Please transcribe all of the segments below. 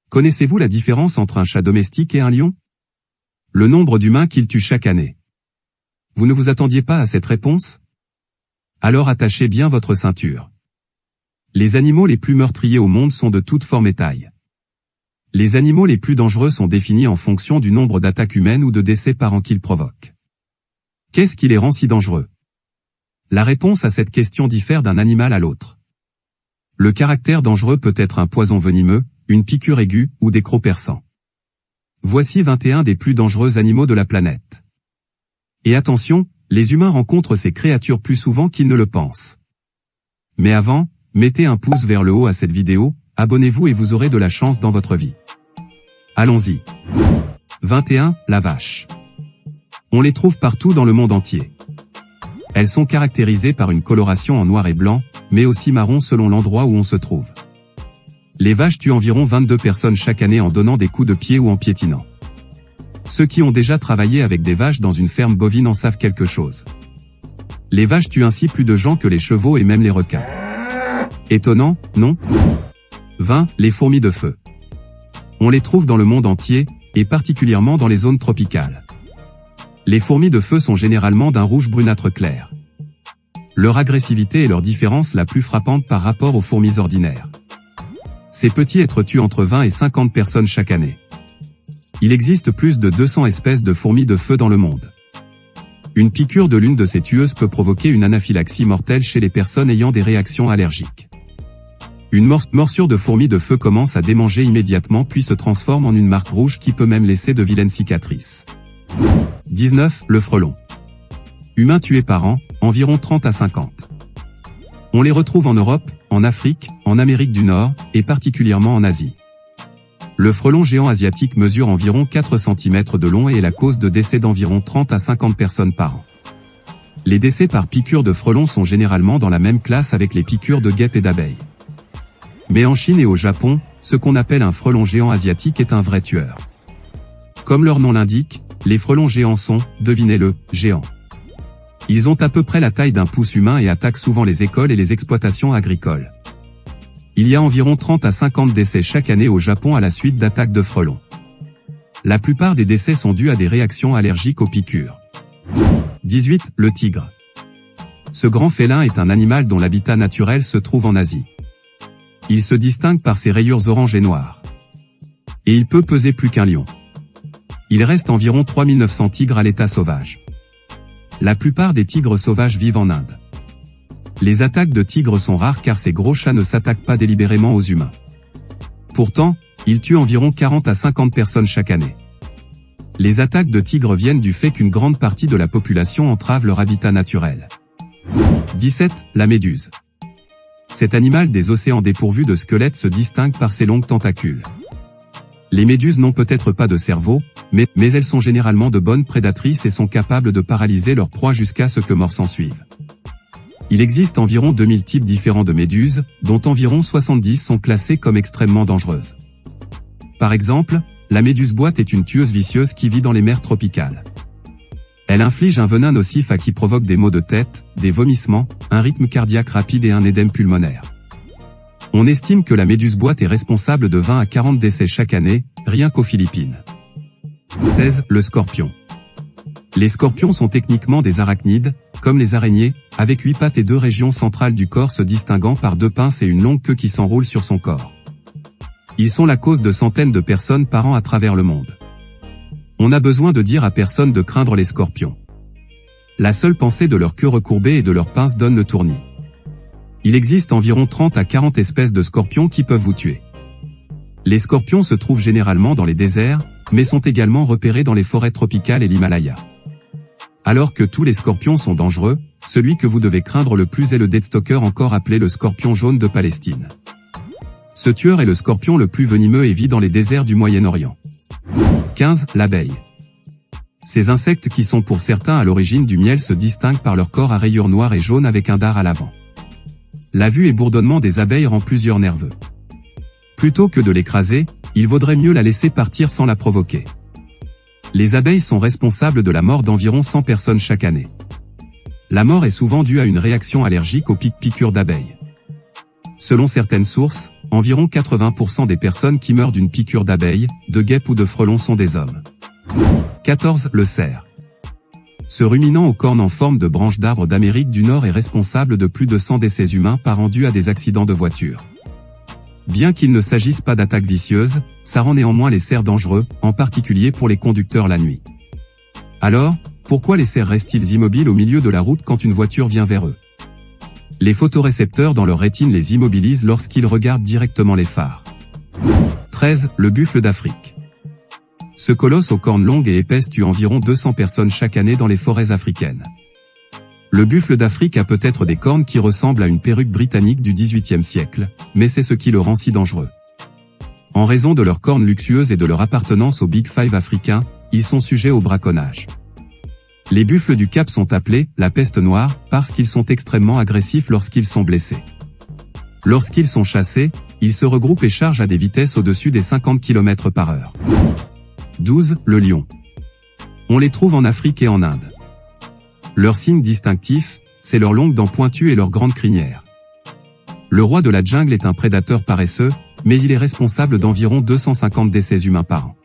Connaissez-vous la différence entre un chat domestique et un lion? Le nombre d'humains qu'il tue chaque année. Vous ne vous attendiez pas à cette réponse? Alors attachez bien votre ceinture. Les animaux les plus meurtriers au monde sont de toutes formes et tailles. Les animaux les plus dangereux sont définis en fonction du nombre d'attaques humaines ou de décès par an qu'ils provoquent. Qu'est-ce qui les rend si dangereux? La réponse à cette question diffère d'un animal à l'autre. Le caractère dangereux peut être un poison venimeux, une piqûre aiguë ou des crocs perçants. Voici 21 des plus dangereux animaux de la planète. Et attention, les humains rencontrent ces créatures plus souvent qu'ils ne le pensent. Mais avant, mettez un pouce vers le haut à cette vidéo, abonnez-vous et vous aurez de la chance dans votre vie. Allons-y. 21. La vache. On les trouve partout dans le monde entier. Elles sont caractérisées par une coloration en noir et blanc, mais aussi marron selon l'endroit où on se trouve. Les vaches tuent environ 22 personnes chaque année en donnant des coups de pied ou en piétinant. Ceux qui ont déjà travaillé avec des vaches dans une ferme bovine en savent quelque chose. Les vaches tuent ainsi plus de gens que les chevaux et même les requins. Étonnant, non? 20. Les fourmis de feu. On les trouve dans le monde entier, et particulièrement dans les zones tropicales. Les fourmis de feu sont généralement d'un rouge brunâtre clair. Leur agressivité est leur différence la plus frappante par rapport aux fourmis ordinaires. Ces petits êtres tuent entre 20 et 50 personnes chaque année. Il existe plus de 200 espèces de fourmis de feu dans le monde. Une piqûre de l'une de ces tueuses peut provoquer une anaphylaxie mortelle chez les personnes ayant des réactions allergiques. Une morsure de fourmi de feu commence à démanger immédiatement puis se transforme en une marque rouge qui peut même laisser de vilaines cicatrices. 19. Le frelon. Humains tués par an, environ 30 à 50. On les retrouve en Europe, en Afrique, en Amérique du Nord, et particulièrement en Asie. Le frelon géant asiatique mesure environ 4 cm de long et est la cause de décès d'environ 30 à 50 personnes par an. Les décès par piqûre de frelon sont généralement dans la même classe avec les piqûres de guêpes et d'abeilles. Mais en Chine et au Japon, ce qu'on appelle un frelon géant asiatique est un vrai tueur. Comme leur nom l'indique, les frelons géants sont, devinez-le, géants. Ils ont à peu près la taille d'un pouce humain et attaquent souvent les écoles et les exploitations agricoles. Il y a environ 30 à 50 décès chaque année au Japon à la suite d'attaques de frelons. La plupart des décès sont dus à des réactions allergiques aux piqûres. 18. Le tigre. Ce grand félin est un animal dont l'habitat naturel se trouve en Asie. Il se distingue par ses rayures orange et noires. Et il peut peser plus qu'un lion. Il reste environ 3900 tigres à l'état sauvage. La plupart des tigres sauvages vivent en Inde. Les attaques de tigres sont rares car ces gros chats ne s'attaquent pas délibérément aux humains. Pourtant, ils tuent environ 40 à 50 personnes chaque année. Les attaques de tigres viennent du fait qu'une grande partie de la population entrave leur habitat naturel. 17. La méduse. Cet animal des océans dépourvu de squelette se distingue par ses longues tentacules. Les méduses n'ont peut-être pas de cerveau, mais elles sont généralement de bonnes prédatrices et sont capables de paralyser leur proie jusqu'à ce que mort s'en suive. Il existe environ 2000 types différents de méduses, dont environ 70 sont classées comme extrêmement dangereuses. Par exemple, la méduse boîte est une tueuse vicieuse qui vit dans les mers tropicales. Elle inflige un venin nocif à qui provoque des maux de tête, des vomissements, un rythme cardiaque rapide et un édème pulmonaire. On estime que la méduse boîte est responsable de 20 à 40 décès chaque année, rien qu'aux Philippines. 16. Le scorpion. Les scorpions sont techniquement des arachnides, comme les araignées, avec 8 pattes et 2 régions centrales du corps se distinguant par 2 pinces et une longue queue qui s'enroule sur son corps. Ils sont la cause de centaines de personnes par an à travers le monde. On n'a besoin de dire à personne de craindre les scorpions. La seule pensée de leur queue recourbée et de leurs pinces donne le tournis. Il existe environ 30 à 40 espèces de scorpions qui peuvent vous tuer. Les scorpions se trouvent généralement dans les déserts, mais sont également repérés dans les forêts tropicales et l'Himalaya. Alors que tous les scorpions sont dangereux, celui que vous devez craindre le plus est le deathstalker, encore appelé le scorpion jaune de Palestine. Ce tueur est le scorpion le plus venimeux et vit dans les déserts du Moyen-Orient. 15. L'abeille. Ces insectes qui sont pour certains à l'origine du miel se distinguent par leur corps à rayures noires et jaunes avec un dard à l'avant. La vue et bourdonnement des abeilles rend plusieurs nerveux. Plutôt que de l'écraser, il vaudrait mieux la laisser partir sans la provoquer. Les abeilles sont responsables de la mort d'environ 100 personnes chaque année. La mort est souvent due à une réaction allergique aux piqûres d'abeilles. Selon certaines sources, environ 80% des personnes qui meurent d'une piqûre d'abeille, de guêpe ou de frelon sont des hommes. 14. Le cerf. Ce ruminant aux cornes en forme de branche d'arbre d'Amérique du Nord est responsable de plus de 100 décès humains par an dus à des accidents de voiture. Bien qu'il ne s'agisse pas d'attaques vicieuses, ça rend néanmoins les cerfs dangereux, en particulier pour les conducteurs la nuit. Alors, pourquoi les cerfs restent-ils immobiles au milieu de la route quand une voiture vient vers eux? Les photorécepteurs dans leur rétine les immobilisent lorsqu'ils regardent directement les phares. 13. Le buffle d'Afrique. Ce colosse aux cornes longues et épaisses tue environ 200 personnes chaque année dans les forêts africaines. Le buffle d'Afrique a peut-être des cornes qui ressemblent à une perruque britannique du XVIIIe siècle, mais c'est ce qui le rend si dangereux. En raison de leurs cornes luxueuses et de leur appartenance au Big Five africain, ils sont sujets au braconnage. Les buffles du Cap sont appelés « la peste noire » parce qu'ils sont extrêmement agressifs lorsqu'ils sont blessés. Lorsqu'ils sont chassés, ils se regroupent et chargent à des vitesses au-dessus des 50 km/h. 12. Le lion. On les trouve en Afrique et en Inde. Leur signe distinctif, c'est leurs longues dents pointues et leurs grandes crinières. Le roi de la jungle est un prédateur paresseux, mais il est responsable d'environ 250 décès humains par an.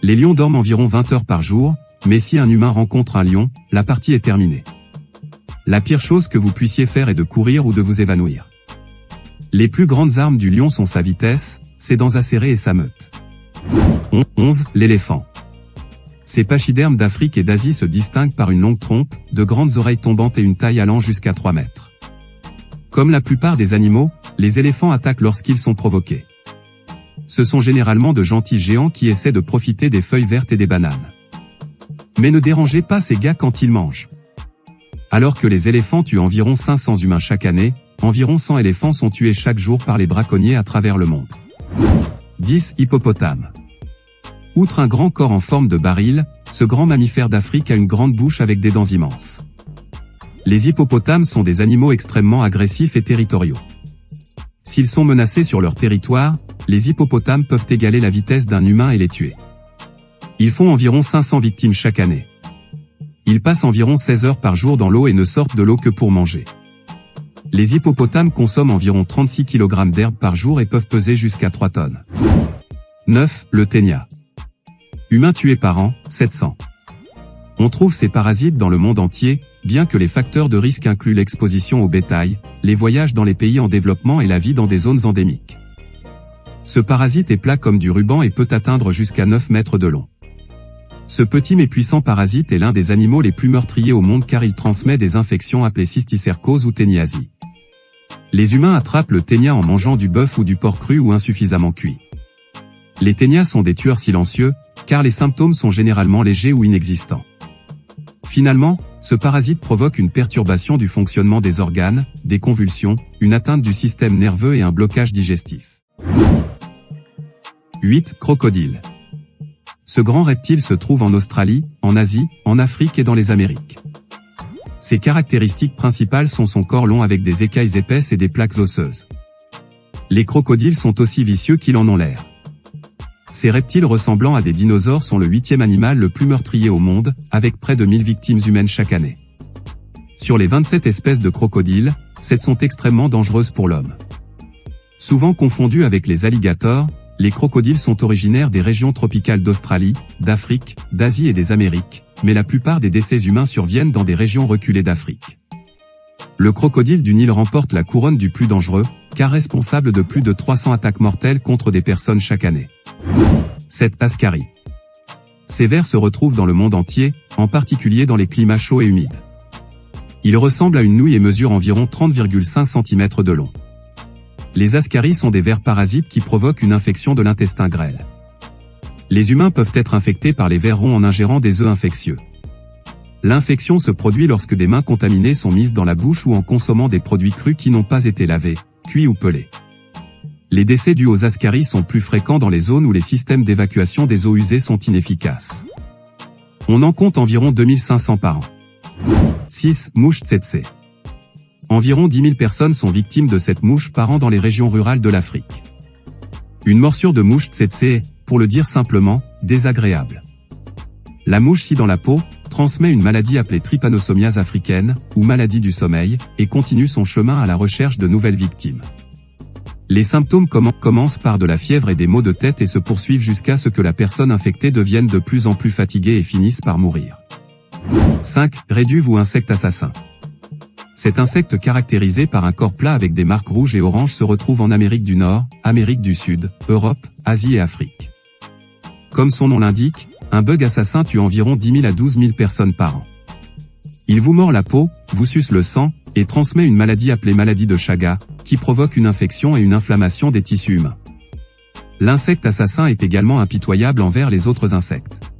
Les lions dorment environ 20 heures par jour, mais si un humain rencontre un lion, la partie est terminée. La pire chose que vous puissiez faire est de courir ou de vous évanouir. Les plus grandes armes du lion sont sa vitesse, ses dents acérées et sa meute. 11. L'éléphant. Ces pachydermes d'Afrique et d'Asie se distinguent par une longue trompe, de grandes oreilles tombantes et une taille allant jusqu'à 3 mètres. Comme la plupart des animaux, les éléphants attaquent lorsqu'ils sont provoqués. Ce sont généralement de gentils géants qui essaient de profiter des feuilles vertes et des bananes. Mais ne dérangez pas ces gars quand ils mangent. Alors que les éléphants tuent environ 500 humains chaque année, environ 100 éléphants sont tués chaque jour par les braconniers à travers le monde. 10. Hippopotame. Outre un grand corps en forme de baril, ce grand mammifère d'Afrique a une grande bouche avec des dents immenses. Les hippopotames sont des animaux extrêmement agressifs et territoriaux. S'ils sont menacés sur leur territoire, les hippopotames peuvent égaler la vitesse d'un humain et les tuer. Ils font environ 500 victimes chaque année. Ils passent environ 16 heures par jour dans l'eau et ne sortent de l'eau que pour manger. Les hippopotames consomment environ 36 kg d'herbe par jour et peuvent peser jusqu'à 3 tonnes. 9. Le ténia. Humains tués par an, 700. On trouve ces parasites dans le monde entier, bien que les facteurs de risque incluent l'exposition au bétail, les voyages dans les pays en développement et la vie dans des zones endémiques. Ce parasite est plat comme du ruban et peut atteindre jusqu'à 9 mètres de long. Ce petit mais puissant parasite est l'un des animaux les plus meurtriers au monde car il transmet des infections appelées cysticercose ou téniasie. Les humains attrapent le ténia en mangeant du bœuf ou du porc cru ou insuffisamment cuit. Les ténias sont des tueurs silencieux, car les symptômes sont généralement légers ou inexistants. Finalement, ce parasite provoque une perturbation du fonctionnement des organes, des convulsions, une atteinte du système nerveux et un blocage digestif. 8. Crocodile. Ce grand reptile se trouve en Australie, en Asie, en Afrique et dans les Amériques. Ses caractéristiques principales sont son corps long avec des écailles épaisses et des plaques osseuses. Les crocodiles sont aussi vicieux qu'ils en ont l'air. Ces reptiles ressemblant à des dinosaures sont le 8e animal le plus meurtrier au monde, avec près de 1000 victimes humaines chaque année. Sur les 27 espèces de crocodiles, 7 sont extrêmement dangereuses pour l'homme. Souvent confondus avec les alligators, les crocodiles sont originaires des régions tropicales d'Australie, d'Afrique, d'Asie et des Amériques, mais la plupart des décès humains surviennent dans des régions reculées d'Afrique. Le crocodile du Nil remporte la couronne du plus dangereux, car responsable de plus de 300 attaques mortelles contre des personnes chaque année. 7. Ascaris. Ces vers se retrouvent dans le monde entier, en particulier dans les climats chauds et humides. Ils ressemblent à une nouille et mesurent environ 30,5 cm de long. Les ascaris sont des vers parasites qui provoquent une infection de l'intestin grêle. Les humains peuvent être infectés par les vers ronds en ingérant des œufs infectieux. L'infection se produit lorsque des mains contaminées sont mises dans la bouche ou en consommant des produits crus qui n'ont pas été lavés, cuits ou pelés. Les décès dus aux ascaris sont plus fréquents dans les zones où les systèmes d'évacuation des eaux usées sont inefficaces. On en compte environ 2500 par an. 6. Mouche tsetse. Environ 10 000 personnes sont victimes de cette mouche par an dans les régions rurales de l'Afrique. Une morsure de mouche tsetse est, pour le dire simplement, désagréable. La mouche scie dans la peau, transmet une maladie appelée trypanosomiase africaine, ou maladie du sommeil, et continue son chemin à la recherche de nouvelles victimes. Les symptômes commencent par de la fièvre et des maux de tête et se poursuivent jusqu'à ce que la personne infectée devienne de plus en plus fatiguée et finisse par mourir. 5. Réduve ou insecte assassin. Cet insecte caractérisé par un corps plat avec des marques rouges et oranges se retrouve en Amérique du Nord, Amérique du Sud, Europe, Asie et Afrique. Comme son nom l'indique, un bug assassin tue environ 10 000 à 12 000 personnes par an. Il vous mord la peau, vous suce le sang, et transmet une maladie appelée maladie de Chagas, qui provoque une infection et une inflammation des tissus humains. L'insecte assassin est également impitoyable envers les autres insectes.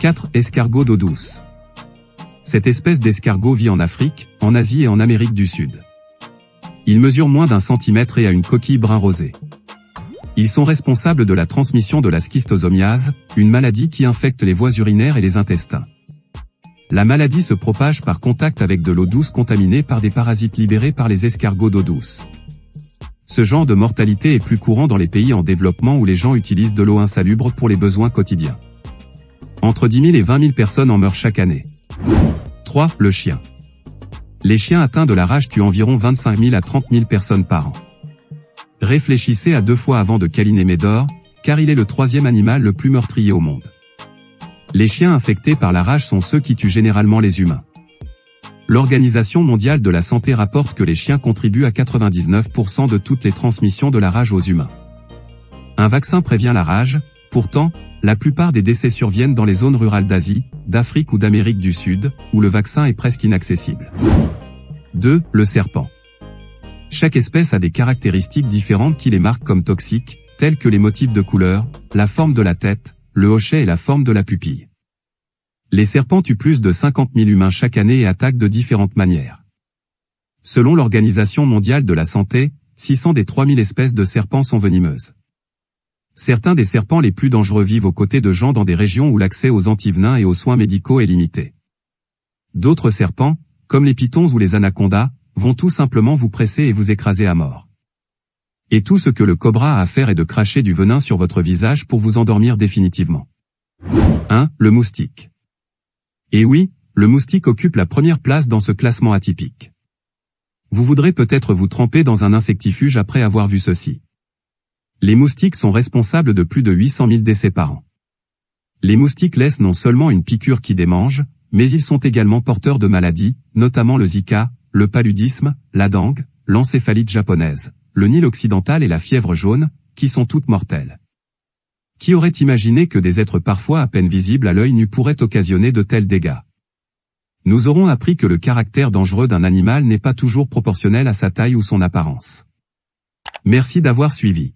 4. Escargot d'eau douce. Cette espèce d'escargot vit en Afrique, en Asie et en Amérique du Sud. Il mesure moins d'1 centimètre et a une coquille brun rosé. Ils sont responsables de la transmission de la schistosomiase, une maladie qui infecte les voies urinaires et les intestins. La maladie se propage par contact avec de l'eau douce contaminée par des parasites libérés par les escargots d'eau douce. Ce genre de mortalité est plus courant dans les pays en développement où les gens utilisent de l'eau insalubre pour les besoins quotidiens. Entre 10 000 et 20 000 personnes en meurent chaque année. 3. Le chien. Les chiens atteints de la rage tuent environ 25 000 à 30 000 personnes par an. Réfléchissez à 2 fois avant de câliner Médor, car il est le 3e animal le plus meurtrier au monde. Les chiens infectés par la rage sont ceux qui tuent généralement les humains. L'Organisation mondiale de la santé rapporte que les chiens contribuent à 99% de toutes les transmissions de la rage aux humains. Un vaccin prévient la rage, pourtant, la plupart des décès surviennent dans les zones rurales d'Asie, d'Afrique ou d'Amérique du Sud, où le vaccin est presque inaccessible. 2. Le serpent. Chaque espèce a des caractéristiques différentes qui les marquent comme toxiques, telles que les motifs de couleur, la forme de la tête, le hochet et la forme de la pupille. Les serpents tuent plus de 50 000 humains chaque année et attaquent de différentes manières. Selon l'Organisation mondiale de la santé, 600 des 3000 espèces de serpents sont venimeuses. Certains des serpents les plus dangereux vivent aux côtés de gens dans des régions où l'accès aux antivenins et aux soins médicaux est limité. D'autres serpents, comme les pythons ou les anacondas, vont tout simplement vous presser et vous écraser à mort. Et tout ce que le cobra a à faire est de cracher du venin sur votre visage pour vous endormir définitivement. 1. Le moustique. Et oui, le moustique occupe la première place dans ce classement atypique. Vous voudrez peut-être vous tremper dans un insectifuge après avoir vu ceci. Les moustiques sont responsables de plus de 800 000 décès par an. Les moustiques laissent non seulement une piqûre qui démange, mais ils sont également porteurs de maladies, notamment le Zika, le paludisme, la dengue, l'encéphalite japonaise, le Nil occidental et la fièvre jaune, qui sont toutes mortelles. Qui aurait imaginé que des êtres parfois à peine visibles à l'œil nu pourraient occasionner de tels dégâts? Nous aurons appris que le caractère dangereux d'un animal n'est pas toujours proportionnel à sa taille ou son apparence. Merci d'avoir suivi.